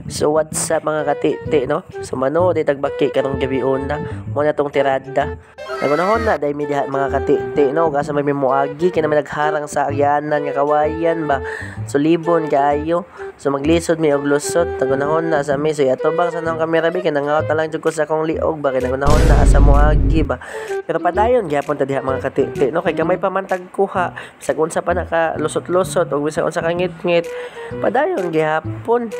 So what's up mga katiti no? So manood tagbaki karong gabi una mo na tong tirada. Nagunahon na dahil diha mga katiti no kasi may mimuagi kay may nagharang sa agyanan nga kawayan ba. So libon kaayo. So maglisod mi og lusot nagunahon na sa mi so atubang sa nang kamera bi kay nangaot na lang jud ko sa akong liog ba kay nagunahon na asa muagi ba. Pero padayon gyapon ta diha mga katiti no kay gamay pa man tagkuha sa unsa pa naka lusot-lusot og bisag unsa ka ngit-ngit. Padayon gyapon.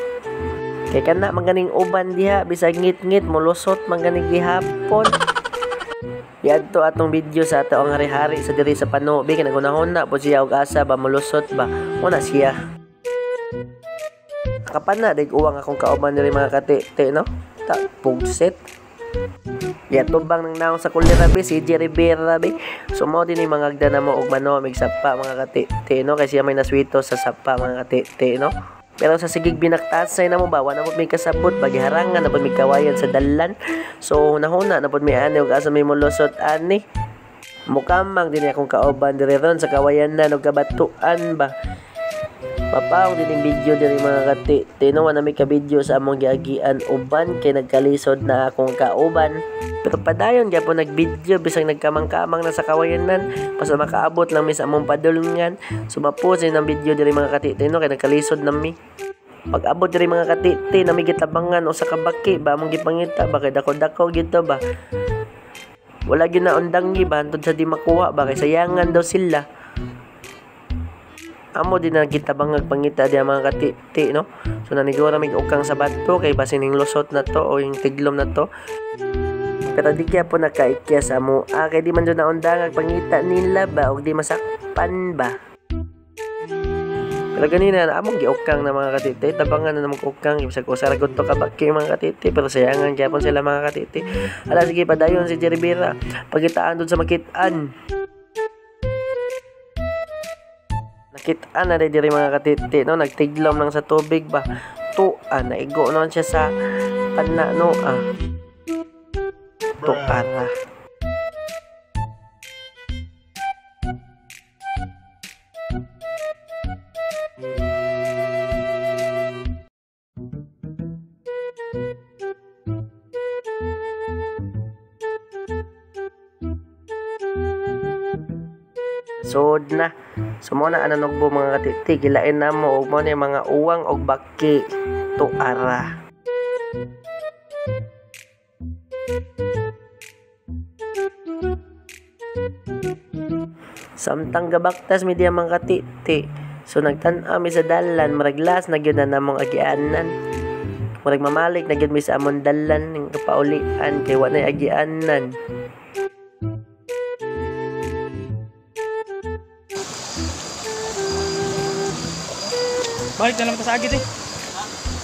Kay kana maganing uban diha bisag ngit-ngit molusot maganing gihapon. Yadto atong video sa ato ang hari-hari sa diri sa Panubi kay nagunahon na po siya og asa ba molusot ba una siya. Kapan na dig uwang akong kauban diri mga katete no. Ta pugset. Yatubang nang naong sa kulira bi si Jerry Rivera bi. Sumo din ni mga agda na mo og manomig sapa mga katete no kay siya may naswito sa sapa mga katete no. Pero sa sigig binaktasay na mo ba, wala po may kasabot, bagharangan na po may kawayan sa dalan. So, nahuna na po may ani, ug asa may mulusot ani. Mukamang din akong kauban dire ron sa kawayan na, nagkabatuan ba. Papaw din yung video din mga kati. Tinuwa na may ka-video sa among giagian uban, kay nagkalisod na akong kauban. Pero padayon gyapon nag-video bisag nagkamang-kamang na sa kawayanan basta makaabot lang mi sa among padulungan. Sumapost ng video diri mga katiti no kay nagkalisod na mi. Pag abot diri mga katiti na mi gitabangan o sa kabaki ba among gipangita ba kay dako-dako gito ba. Wala gyud na undanggi ba antud sa di makuha ba kay sayangan daw sila. Amo din na gitabangag pangita diha mga katiti no. So nanigura mig ukang sa bato kay basin ning lusot na to o yung tiglom na to. Pero di kaya po nakaikya sa mo. Kaya di man doon naundangag pangita nila ba o di masakpan ba. Pero ganina na among giukang na mga katiti. Tabangan na namang ukang. Ibig ko saragot to kabaki mga katiti. Pero sayangan kaya po sila mga katiti. Ala sige padayon si Jerry Rivera. Pagitaan doon sa makitaan. Nakitaan na rin diri mga katiti. No? Nagtiglom lang sa tubig ba. Tuan. Naigo naman siya sa panano tukara. Sod na. Sumuna ananogbo mga katiti. Gilain na mo. Huwag mo na yung mga uwang o baki. Tukara. Samtang gabaktas mi diya mga katiti. So nagtan-ami sa dalan, maraglas na gyud na namong agianan. Murag mamalik na gyud mi sa amon dalan ning kapaulian kay wa nay agianan. Balik na lang ta sa agit eh.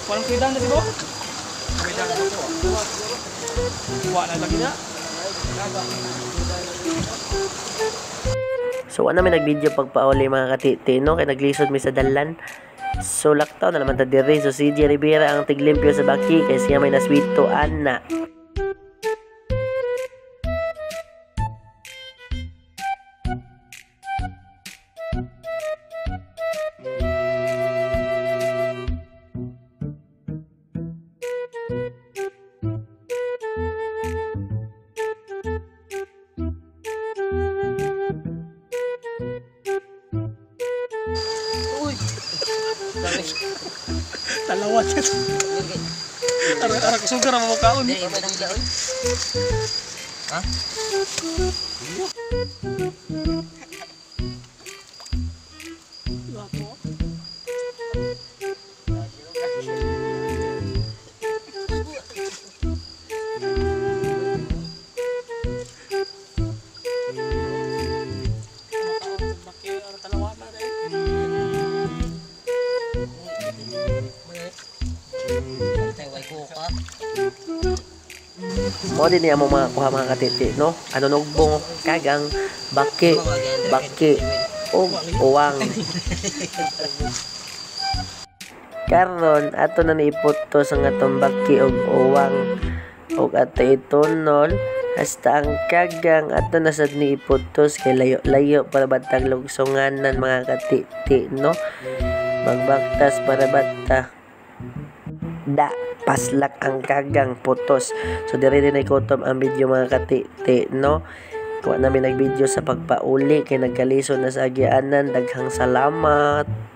Walang kuidan na di ba? Kuidan na to. Wa na lagi na. So ano may nag-video pagpauli mga katiti no kay naglisod mi sa dalan. So laktaw na naman ta diri so si Jerry Rivera ang tiglimpyo sa baki kay siya may naswito ana. Talawat ito. Ara kusugar ang makaon. Ha? Mo din niya mo mga kuha mga katiti no. Ano nugbong kagang baki og uwang. Karon ato na niiputo sa atong baki og uwang og ato itunol hasta ang kagang ato na sad niiputos kay layo-layo para batang lugsunganan mga katiti no. Magbaktas para bata. Da, paslak ang kagang putos. So diri din ay kutob ang video mga kati, no? Kuha namin nag-video sa pagpauli kay nagkalisod na sa agianan. Daghang salamat.